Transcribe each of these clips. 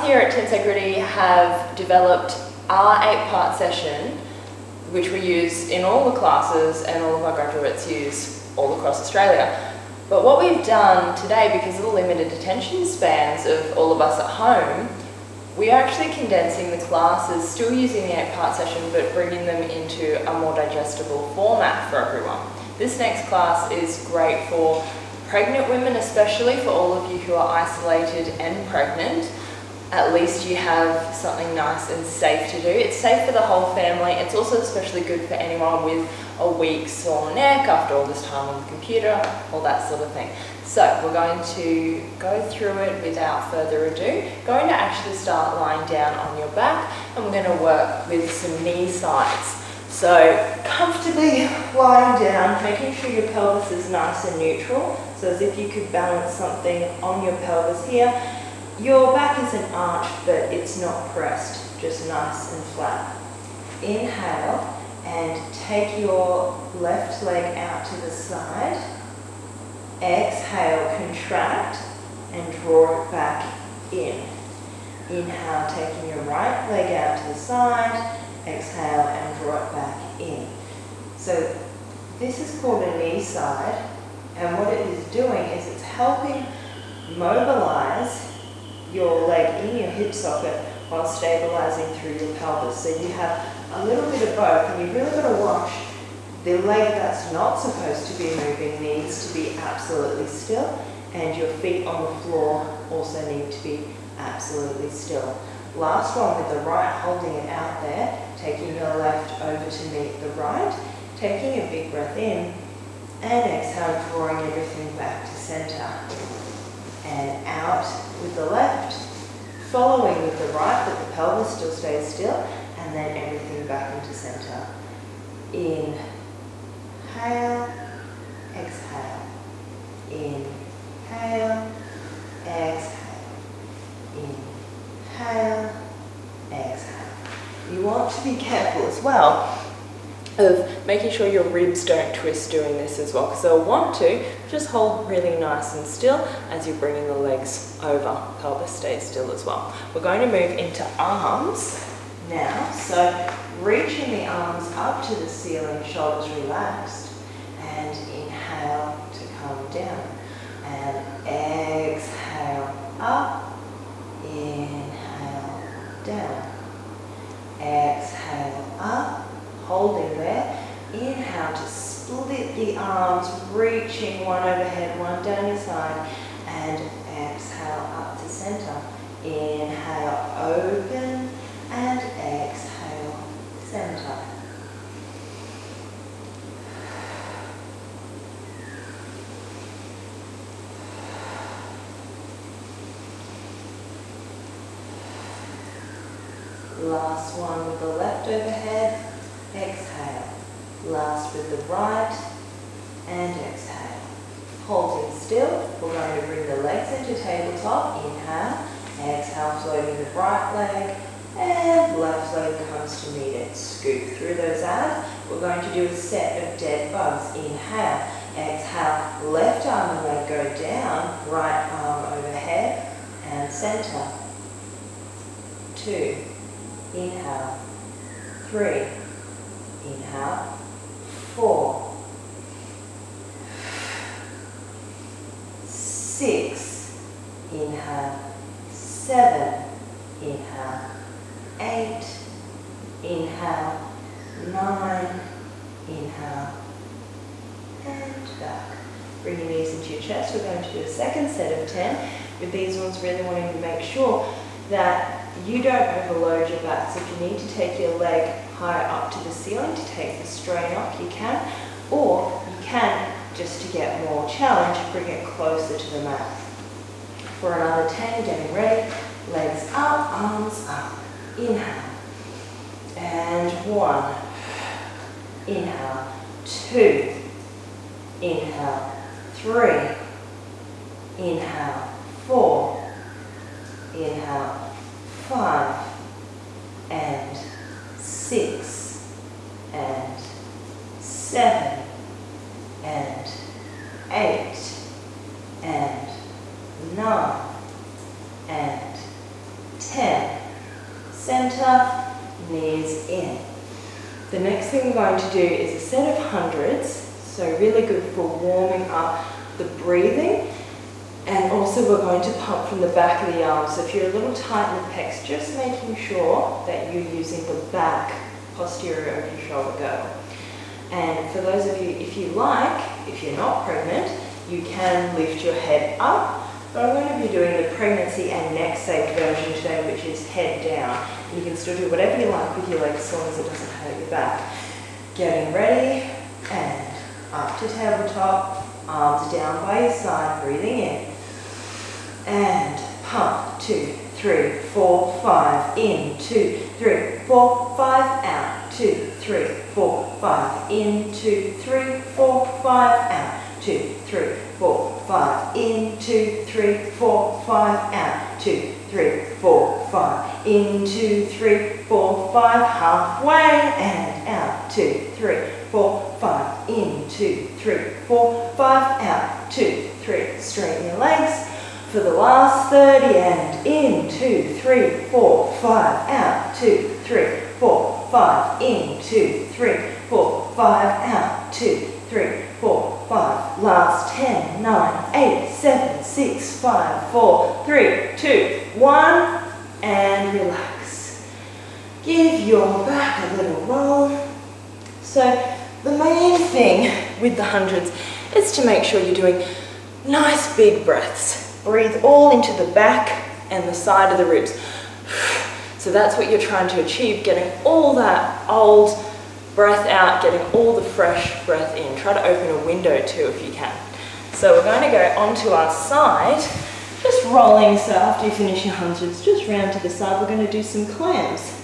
us here at Tensegrity have developed our 8-part session, which we use in all the classes and all of our graduates use all across Australia. But what we've done today, because of the limited attention spans of all of us at home, we are actually condensing the classes, still using the 8-part session, but bringing them into a more digestible format for everyone. This next class is great for pregnant women, especially for all of you who are isolated and pregnant. At least you have something nice and safe to do. It's safe for the whole family. It's also especially good for anyone with a weak sore neck after all this time on the computer, all that sort of thing. So we're going to go through it without further ado. Going to actually start lying down on your back, and we're going to work with some knee sides. So comfortably lying down, making sure your pelvis is nice and neutral, so as if you could balance something on your pelvis here. Your back isn't arched, but it's not pressed, just nice and flat. Inhale and take your left leg out to the side. Exhale, contract and draw it back in. Inhale, taking your right leg out to the side. Exhale and draw it back in. So this is called a knee side, and what it is doing is it's helping mobilize your leg in your hip socket while stabilizing through your pelvis. So you have a little bit of both, and you've really got to watch the leg that's not supposed to be moving needs to be absolutely still, and your feet on the floor also need to be absolutely still. Last one with the right, holding it out there, taking your left over to meet the right, taking a big breath in, and exhale, drawing everything back to center. And out with the left, following with the right, but the pelvis still stays still, and then everything back into center. Inhale, exhale. Inhale, exhale. Inhale, exhale. You want to be careful as well of making sure your ribs don't twist doing this as well, because they'll want to. Just hold really nice and still as you're bringing the legs over. Pelvis stays still as well. We're going to move into arms now. So reaching the arms up to the ceiling, shoulders relaxed, and inhale to come down. And exhale up, inhale down. Exhale up, holding there. Inhale to split the arms, reaching one overhead, one down your side, and exhale up to center. Inhale, open, and exhale, center. Last one with the left overhead. Exhale. Last with the right, and exhale. Holding still, we're going to bring the legs into tabletop. Inhale, exhale, floating the right leg, and left leg comes to meet it. Scoop through those abs. We're going to do a set of dead bugs. Inhale, exhale, left arm and leg go down, right arm overhead, and center. 2, inhale, 3, inhale, 4, 6, inhale, 7, inhale, 8, inhale, 9, inhale, and back. Bring your knees into your chest. We're going to do a second set of 10. With these ones, really wanting to make sure that you don't overload your back. So if you need to take your leg higher up to the ceiling to take the strain off, you can. Or you can, just to get more challenge, bring it closer to the mat. For another 10, getting ready. Legs up, arms up. Inhale. And 1. Inhale. 2. Inhale. 3. Inhale. 4. Inhale. 5. And 6. And 7. And 8. And 9. And 10. center, knees in. The next thing we're going to do is a set of hundreds, so really good for warming up the breathing, and also we're going to pump from the back of the arms. So if you're a little tight in the pecs, just making sure that you're using the back posterior of your shoulder girdle. And for those of you, if you like, if you're not pregnant, you can lift your head up. But I'm going to be doing the pregnancy and neck safe version today, which is head down. You can still do whatever you like with your legs as long as it doesn't hurt your back. Getting ready, and up to tabletop, arms down by your side, breathing in. And pump, 2, 3, 4, 5, in, 2, 3, 4, 5, out, 2, 3, 4, 5, in, 2, 3, 4, 5, out, 2, 3, 4, 5, in, 2, 3, 4, 5, out, 2, 3, 4, 5, in, 2, 3, 4, 5, halfway, and out, 2, 3, 4, 5, in, 2, 3, 4, 5, out, 2, 3, straighten your legs for the last 30, and in, 2, 3, 4, 5, out, 2, 3, 4, 5, in, 2, 3, 4, 5, out, 2, 3, 4, 5, last 10, 9, 8, 7, 6, 5, 4, 3, 2, 1, and relax. Give your back a little roll. So the main thing with the hundreds is to make sure you're doing nice big breaths. Breathe all into the back and the side of the ribs. So that's what you're trying to achieve, getting all that old breath out, getting all the fresh breath in. Try to open a window too if you can. So we're going to go onto our side, just rolling. So after you finish your hundreds, just round to the side. We're going to do some clams.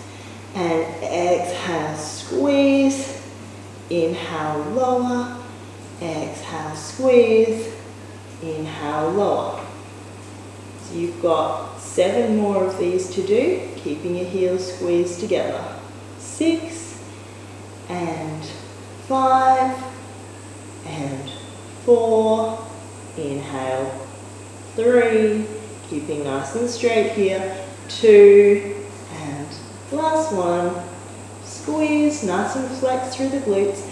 And exhale, squeeze. Inhale, lower. Exhale, squeeze. Inhale, lower. So you've got 7 more of these to do, keeping your heels squeezed together. 6, and 5, and 4, inhale, 3, keeping nice and straight here, 2, and last one, squeeze, nice and flex through the glutes,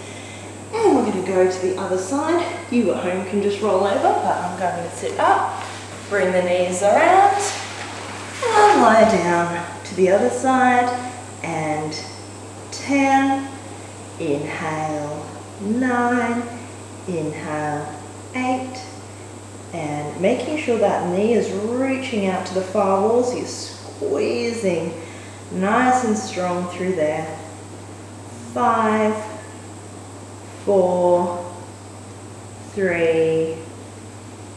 and we're going to go to the other side. You at home can just roll over, but I'm going to sit up, bring the knees around, and lie down to the other side, and 10, inhale, 9, inhale, 8, and making sure that knee is reaching out to the far walls. You're squeezing nice and strong through there. 5, 4, 3,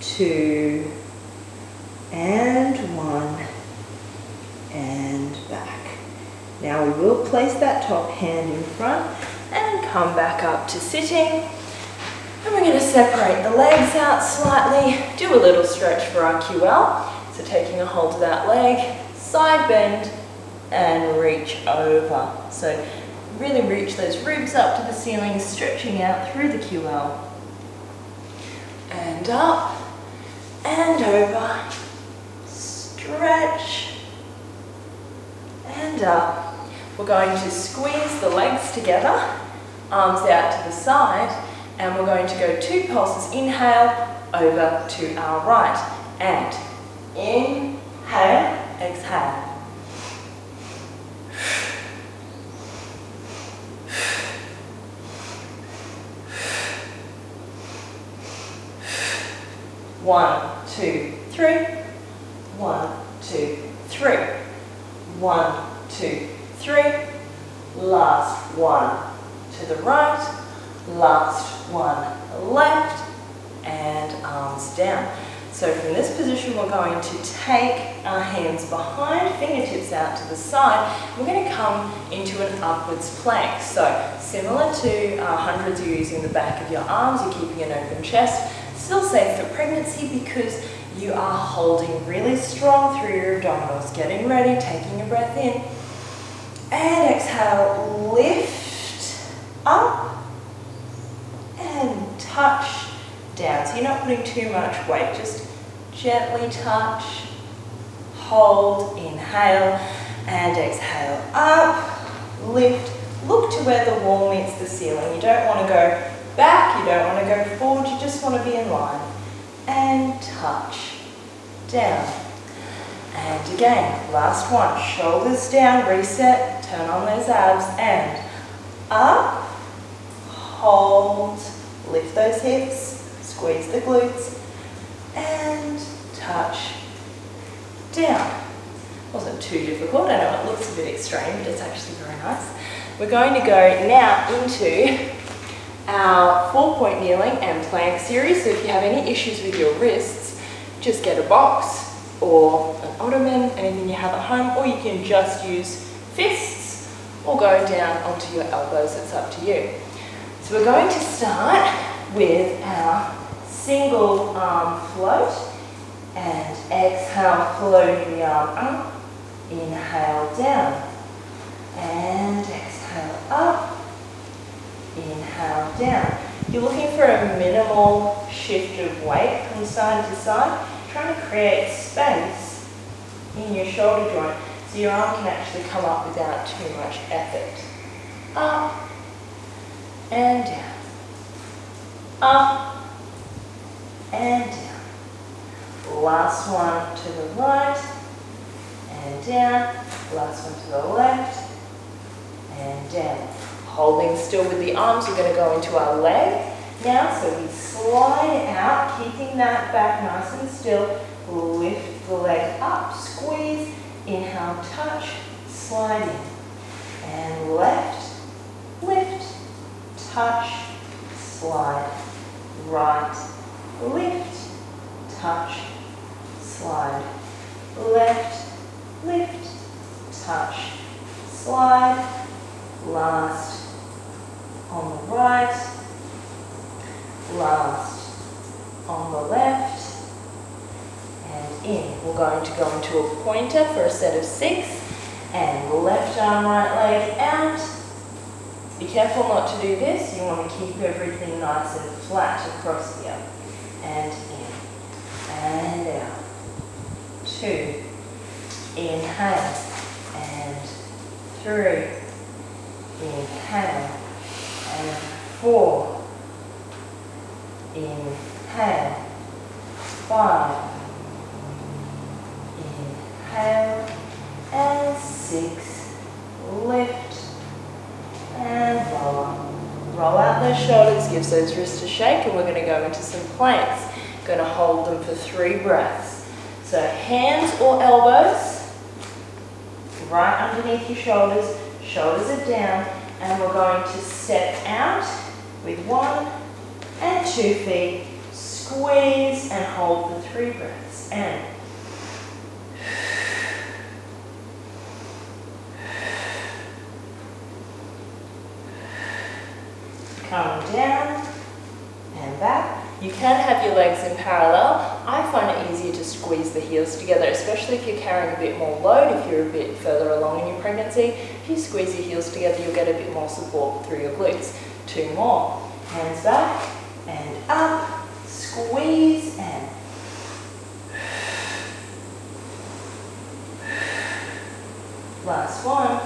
2, and 1, and back. Now we will place that top hand in front and come back up to sitting. And we're going to separate the legs out slightly, do a little stretch for our QL. So taking a hold of that leg, side bend, and reach over. So really reach those ribs up to the ceiling, stretching out through the QL. And up, and over, stretch, and up. We're going to squeeze the legs together, arms out to the side, and we're going to go 2 pulses. Inhale, over to our right, and inhale, exhale. One, 2, 3. 1, 2, 3. 1, 2, 3. Last one to the right. Last one left. And arms down. So from this position, we're going to take our hands behind, fingertips out to the side. We're going to come into an upwards plank. So similar to hundreds, you're using the back of your arms. You're keeping an open chest. Still safe for pregnancy because you are holding really strong through your abdominals. Getting ready, taking a breath in. And exhale, lift up and touch down. So you're not putting too much weight, just gently touch, hold, inhale, And exhale, up, lift, look to where the wall meets the ceiling. You don't want to go back, you don't want to go forward, you just want to be in line. And touch, down. And again, last one, shoulders down, reset, turn on those abs, and up, hold, lift those hips, squeeze the glutes, and touch, down. Wasn't too difficult, I know it looks a bit extreme, but it's actually very nice. We're going to go now into our 4-point kneeling and plank series. So if you have any issues with your wrists, just get a box or an ottoman, anything you have at home, or you can just use fists or go down onto your elbows, it's up to you. So we're going to start with our single arm float, and exhale, floating the arm up, inhale down, and exhale up, inhale down. You're looking for a minimal shift of weight from side to side, trying to create space in your shoulder joint so your arm can actually come up without too much effort. Up and down, up and down. Last one to the right and down, last one to the left and down. Holding still with the arms, we're going to go into our leg now, so we slide out, keeping that back nice and still, lift the leg up, squeeze, inhale, touch, slide in, and left, lift, touch, slide, right, lift, touch, slide, left, lift, touch, slide, last on the right, last on the left, and in. We're going to go into a pointer for a set of 6, and left arm, right leg out. Be careful not to do this, you want to keep everything nice and flat across here, and in, and out. 2, inhale, and 3, inhale, and 4, inhale, 5, inhale, and 6, lift, and lower. Roll out those shoulders, gives those wrists a shake, and we're going to go into some planks. Going to hold them for 3 breaths. So hands or elbows, right underneath your shoulders, shoulders are down, and we're going to step out with 1 and 2 feet, squeeze and hold for 3 breaths, and come down and back. You can have your legs in parallel. I find it easier to squeeze the heels together, especially if you're carrying a bit more load, if you're a bit further along in your pregnancy. If you squeeze your heels together, you'll get a bit more support through your glutes. 2 more. Hands back and up, squeeze and last one.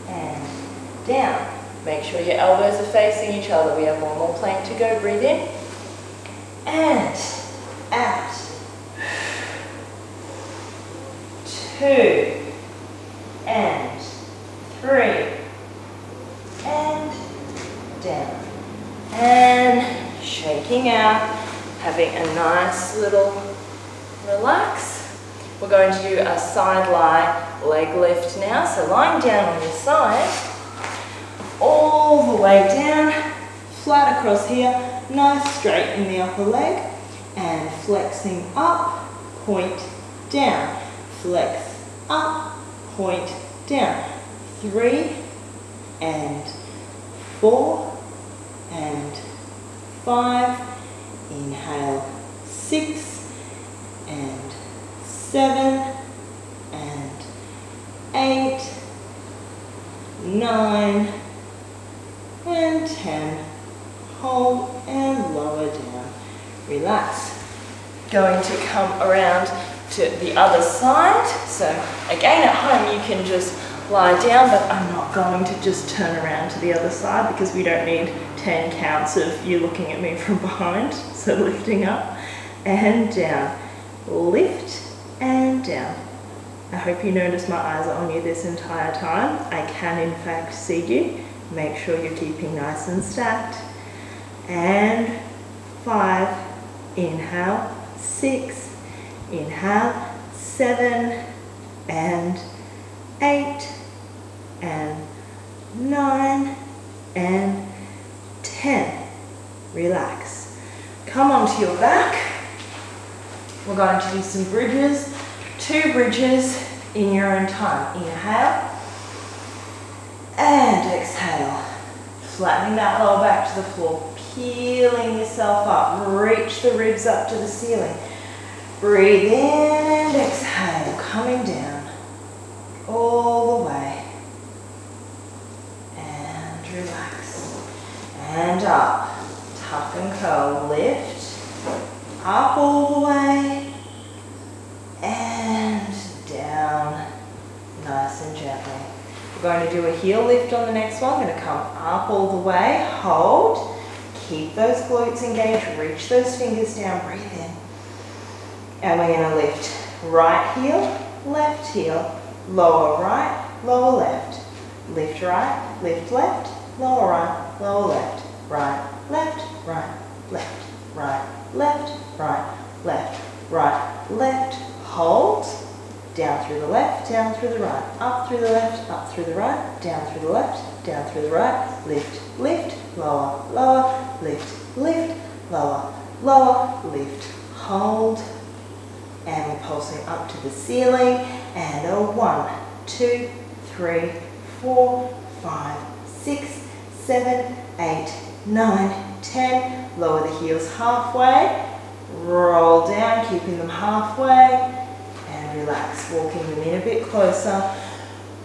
And down. Make sure your elbows are facing each other. We have one more plank to go. Breathe in. And out. 2. And 3. And down. And shaking out. Having a nice little relax. We're going to do a side lie leg lift now. So lying down on your side, all the way down, flat across here, nice straight in the upper leg, and flexing up, point down, flex up, point down. 3 and 4 and 5, inhale, 6 and 7 and 8, 9 and 10. Hold and lower down. Relax. Going to come around to the other side. So again, at home you can just lie down, but I'm not going to just turn around to the other side because we don't need 10 counts of you looking at me from behind. So lifting up and down, lift and down. I hope you notice my eyes are on you this entire time. I can in fact see you. Make sure you're keeping nice and stacked. And 5, inhale, 6, inhale, 7, and 8, and 9, and 10. Relax. Come onto your back. We're going to do some bridges, 2 bridges in your own time. Inhale and exhale. Flattening that lower back to the floor, peeling yourself up. Reach the ribs up to the ceiling. Breathe in and exhale, coming down all the way. And relax. And up. Tuck and curl. Lift. Up all the way. And down. Nice and gently. We're going to do a heel lift on the next one. Going to come up all the way. Hold. Keep those glutes engaged. Reach those fingers down. Breathe in. And we're going to lift right heel, lower right, lower left. Lift right, lift left, lower right, lower left. Right, left, right, left, right, left, right, left, right, left. Hold. Down through the left, down through the right. Up through the left, up through the right. Down through the left, down through the right. Lift, lift, lower, lower. Lift, lift, lower, lower. Lift, hold. And we're pulsing up to the ceiling. And a 1, 2, 3, 4, 5, 6, 7, 8, 9, 10. Lower the heels halfway. Roll down, keeping them halfway. And relax, walking them in a bit closer.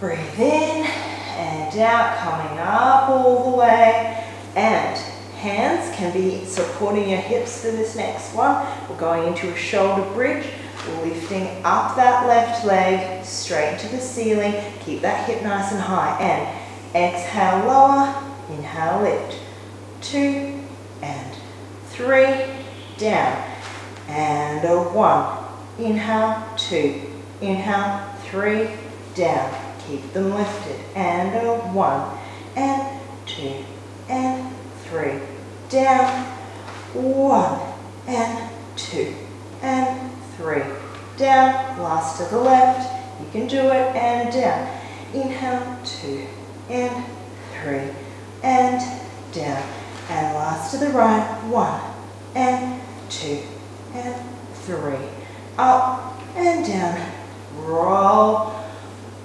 Breathe in and out, coming up all the way. And hands can be supporting your hips for this next one. We're going into a shoulder bridge. Lifting up that left leg, straight to the ceiling. Keep that hip nice and high. And exhale, lower. Inhale, lift. 2 and 3. Down. And a 1. Inhale, 2. Inhale, 3. Down. Keep them lifted. And a 1. And 2. And 3. Down. 1. And 2. And 3. Down. Last to the left. You can do it. And down. Inhale. 2. And 3. And down. And last to the right. 1. And 2. And 3. Up and down. Roll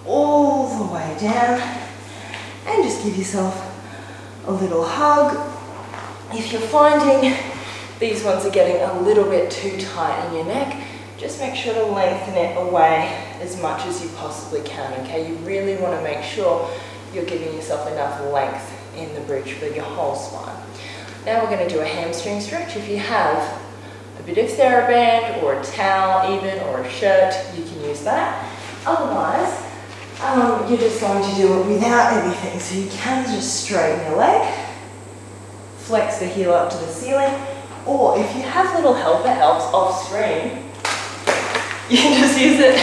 all the way down. And just give yourself a little hug. If you're finding these ones are getting a little bit too tight in your neck, just make sure to lengthen it away as much as you possibly can, okay? You really want to make sure you're giving yourself enough length in the bridge for your whole spine. Now we're going to do a hamstring stretch. If you have a bit of TheraBand or a towel even, or a shirt, you can use that. Otherwise, you're just going to do it without anything. So you can just straighten your leg, flex the heel up to the ceiling, or if you have little helper helps off screen, you can just use it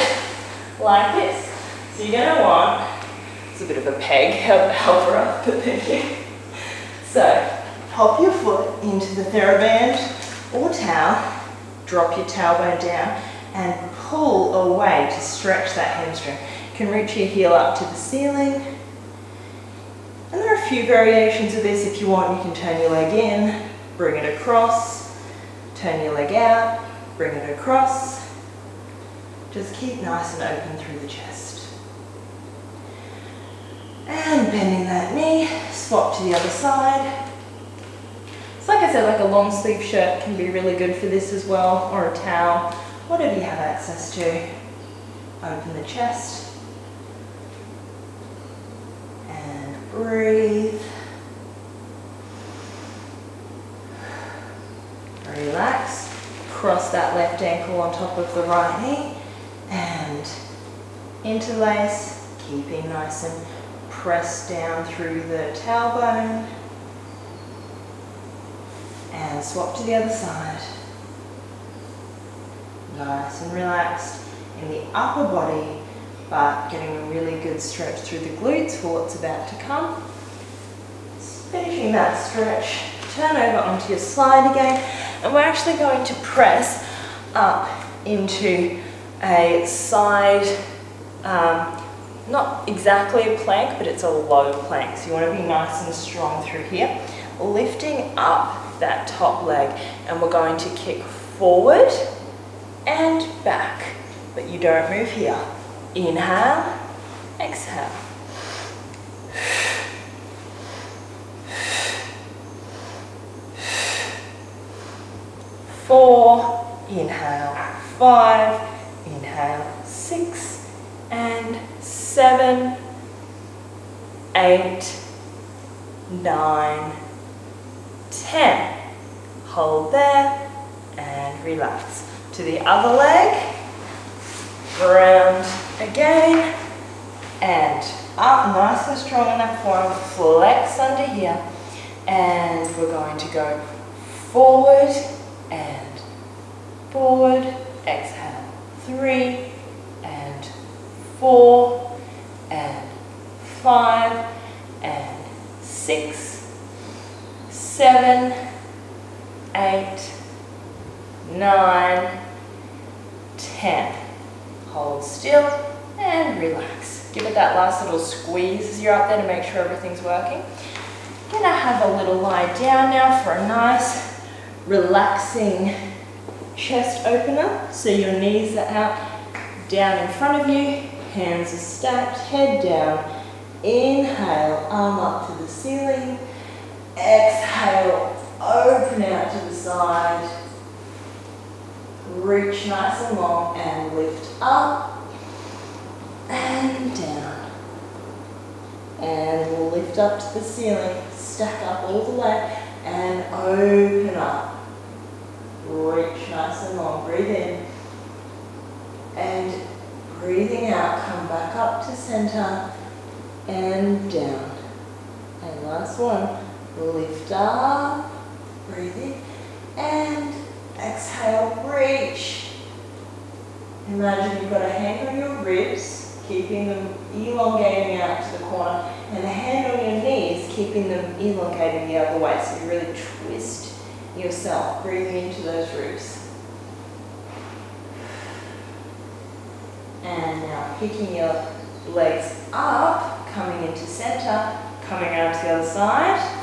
like this. So you're going to want, it's a bit of a peg, helper up, but thank you. So pop your foot into the TheraBand or towel, drop your tailbone down and pull away to stretch that hamstring. You can reach your heel up to the ceiling. And there are a few variations of this. If you want, you can turn your leg in, bring it across, turn your leg out, bring it across. Just keep nice and open through the chest. And bending that knee, swap to the other side. So like I said, like a long sleeve shirt can be really good for this as well, or a towel, whatever you have access to. Open the chest. And breathe. Relax. Cross that left ankle on top of the right knee. and interlace, keeping nice and pressed down through the tailbone, and swap to the other side. Nice and relaxed in the upper body, but getting a really good stretch through the glutes for what's about to come. Finishing that stretch, turn over onto your slide again, and we're actually going to press up into a side, not exactly a plank, but it's a low plank. So you want to be nice and strong through here, lifting up that top leg, and we're going to kick forward and back, but you don't move here. Inhale, exhale. Four, inhale, five, inhale, 6 and 7, 8, 9, 10. Hold there and relax. To the other leg, round again and up, nice and strong in that forearm, flex under here, and we're going to go forward and forward, exhale, 3 and 4 and 5 and 6, 7, 8, 9, 10. Hold still and relax. Give it that last little squeeze as you're up there to make sure everything's working. Gonna have a little lie down now for a nice relaxing chest opener. So your knees are out, down in front of you, hands are stacked, head down. Inhale, arm up to the ceiling. Exhale, open out to the side. Reach nice and long and lift up and down. And we'll lift up to the ceiling, stack up all the way and open up. Reach nice and long, breathe in. And breathing out, come back up to center and down. And last one, lift up, breathe in and exhale, reach. Imagine you've got a hand on your ribs, keeping them elongating out to the corner, and a hand on your knees, keeping them elongating the other way. So you really twist yourself, breathing into those ribs. And now picking your legs up, coming into center, coming around to the other side.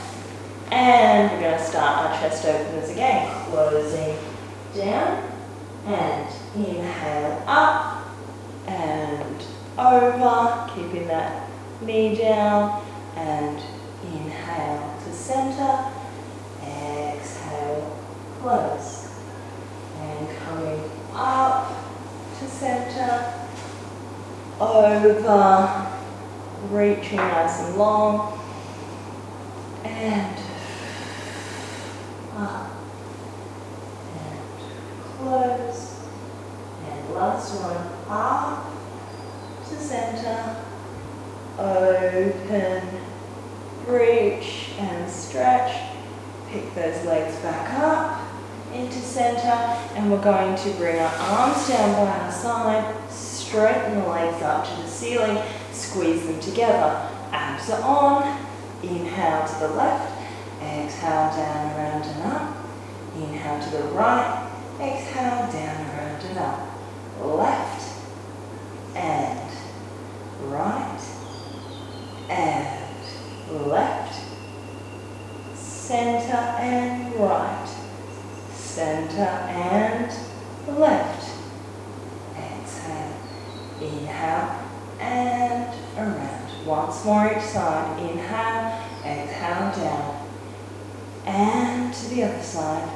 And we're going to start our chest openers again, closing down and inhale up and over, keeping that knee down, and inhale to center, exhale, close, and coming up to center, over, reaching nice and long, and up and close, and last one, up to center, open, reach and stretch, pick those legs back up into center, and we're going to bring our arms down by our side, straighten the legs up to the ceiling, squeeze them together, abs are on, inhale to the left, exhale down, around and up. Inhale to the right, exhale down, around and up. Left and right and left. Center and right. Center and left. Exhale. Inhale and around. Once more each side. Inhale, exhale down. And to the other side,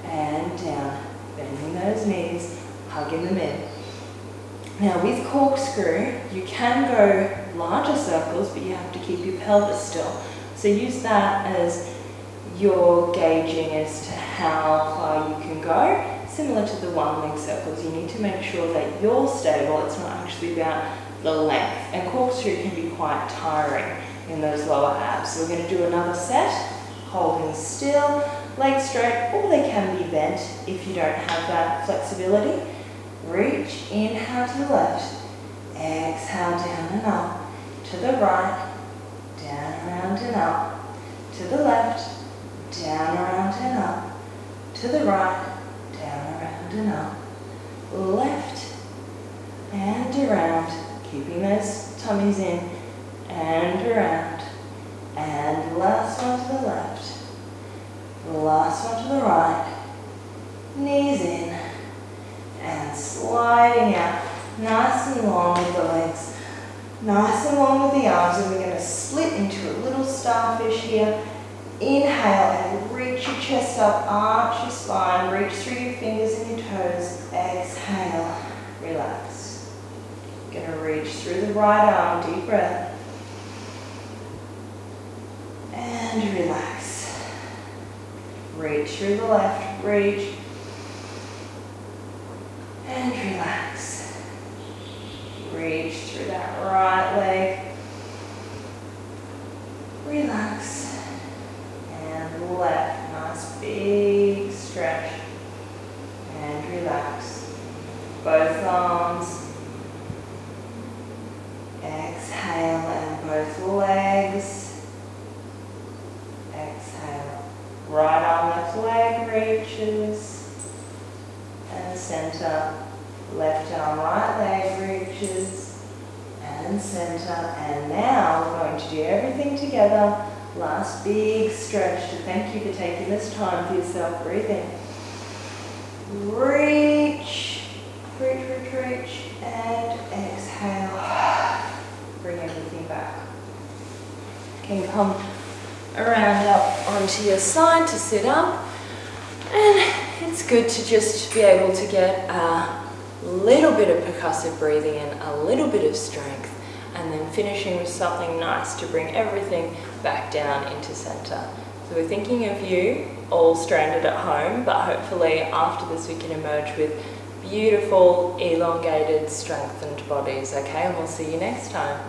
and down, bending those knees, hugging them in. Now with corkscrew, you can go larger circles, but you have to keep your pelvis still. So use that as your gauging as to how far you can go. similar to the one leg circles, you need to make sure that you're stable. It's not actually about the length. And corkscrew can be quite tiring in those lower abs. So we're going to do another set, holding still, legs straight, or they can be bent if you don't have that flexibility. Reach, inhale to the left, exhale down and up, to the right, down, around and up, to the left, down, around and up, to the right, down, around and up, left and around, keeping those tummies in, and around, and last one to the left, last one to the right, knees in, and sliding out, nice and long with the legs, nice and long with the arms, and we're going to split into a little starfish here. Inhale and reach your chest up, arch your spine, reach through your fingers and your toes. Exhale, relax. Going to reach through the right arm, deep breath. And relax. Reach through the left, reach. And relax. Reach through that right leg. Relax. And left, nice big stretch. And relax. Both arms. Exhale and both legs. Exhale. Right arm, left leg reaches. And center. Left arm, right leg reaches. And center. And now we're going to do everything together. Last big stretch to thank you for taking this time for yourself. Breathe in. Reach. Reach, reach, reach. And exhale. Bring everything back. You can come around up onto your side to sit up. And it's good to just be able to get a little bit of percussive breathing in, a little bit of strength, and then finishing with something nice to bring everything back down into center. So we're thinking of you all stranded at home, but hopefully after this we can emerge with beautiful, elongated, strengthened bodies, okay? And we'll see you next time.